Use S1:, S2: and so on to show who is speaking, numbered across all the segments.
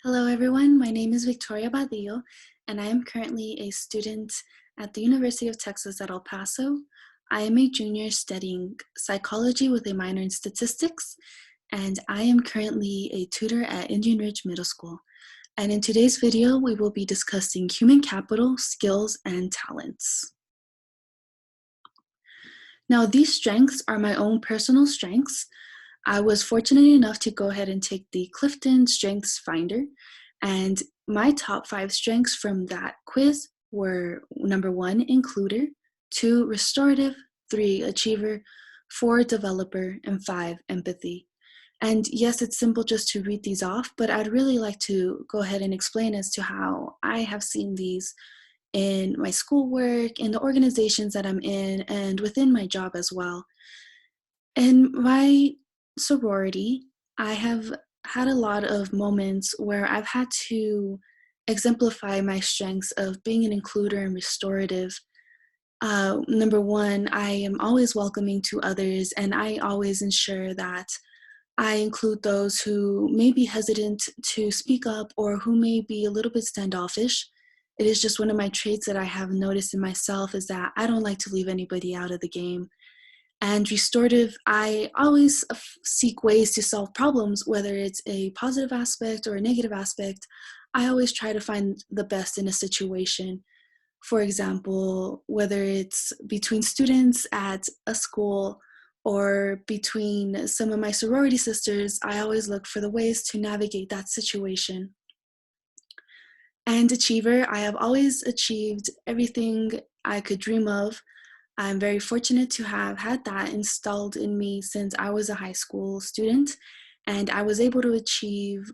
S1: Hello everyone, my name is Victoria Badillo, and I am currently a student at the University of Texas at El Paso. I am a junior studying psychology with a minor in statistics, and I am currently a tutor at Indian Ridge Middle School. And in today's video, we will be discussing human capital, skills, and talents. Now, these strengths are my own personal strengths. I was fortunate enough to go ahead and take the Clifton Strengths Finder, and my top 5 strengths from that quiz were number 1, includer, 2, restorative, 3, achiever, 4, developer, and 5, empathy. And yes, it's simple just to read these off, but I'd really like to go ahead and explain as to how I have seen these in my schoolwork, in the organizations that I'm in, and within my job as well. In my sorority, I have had a lot of moments where I've had to exemplify my strengths of being an includer and restorative. Number 1, I am always welcoming to others, and I always ensure that I include those who may be hesitant to speak up or who may be a little bit standoffish. It is just one of my traits that I have noticed in myself is that I don't like to leave anybody out of the game. And restorative, I always seek ways to solve problems, whether it's a positive aspect or a negative aspect. I always try to find the best in a situation. For example, whether it's between students at a school or between some of my sorority sisters, I always look for the ways to navigate that situation. And achiever, I have always achieved everything I could dream of. I'm very fortunate to have had that installed in me since I was a high school student, and I was able to achieve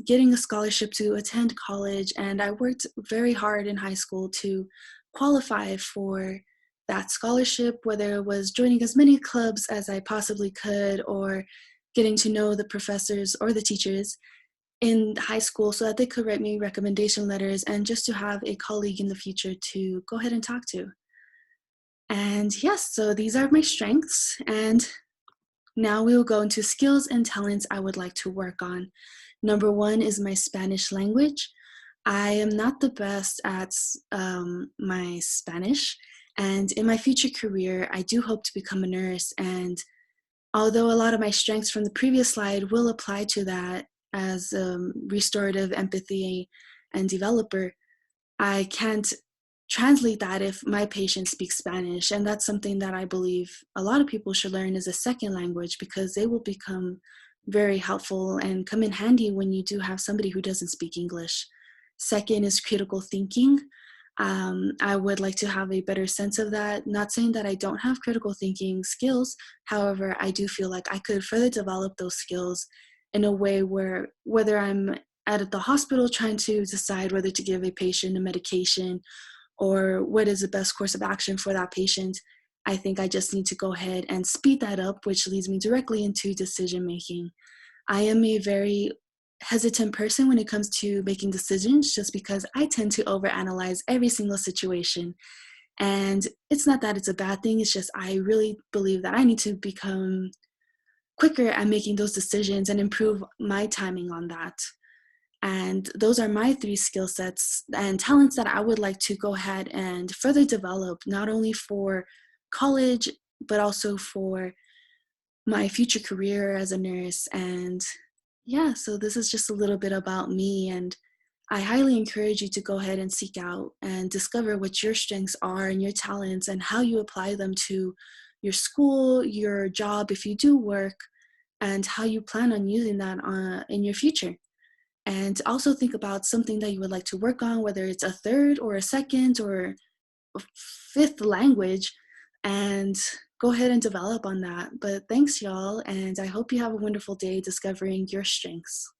S1: getting a scholarship to attend college, and I worked very hard in high school to qualify for that scholarship, whether it was joining as many clubs as I possibly could or getting to know the professors or the teachers in high school so that they could write me recommendation letters and just to have a colleague in the future to go ahead and talk to. And yes, so these are my strengths. And now we will go into skills and talents I would like to work on. Number 1 is my Spanish language. I am not the best at my Spanish. And in my future career, I do hope to become a nurse. And although a lot of my strengths from the previous slide will apply to that as restorative, empathy, and developer, I can't translate that if my patient speaks Spanish. And that's something that I believe a lot of people should learn as a second language because they will become very helpful and come in handy when you do have somebody who doesn't speak English. Second is critical thinking. I would like to have a better sense of that. Not saying that I don't have critical thinking skills. However, I do feel like I could further develop those skills in a way where whether I'm at the hospital trying to decide whether to give a patient a medication or what is the best course of action for that patient, I think I just need to go ahead and speed that up, which leads me directly into decision making. I am a very hesitant person when it comes to making decisions just because I tend to overanalyze every single situation. And it's not that it's a bad thing, it's just I really believe that I need to become quicker at making those decisions and improve my timing on that. And those are my 3 skill sets and talents that I would like to go ahead and further develop, not only for college, but also for my future career as a nurse. And yeah, so this is just a little bit about me. And I highly encourage you to go ahead and seek out and discover what your strengths are and your talents and how you apply them to your school, your job, if you do work, and how you plan on using that in your future. And also think about something that you would like to work on, whether it's a third or a second or a fifth language, and go ahead and develop on that. But thanks, y'all, and I hope you have a wonderful day discovering your strengths.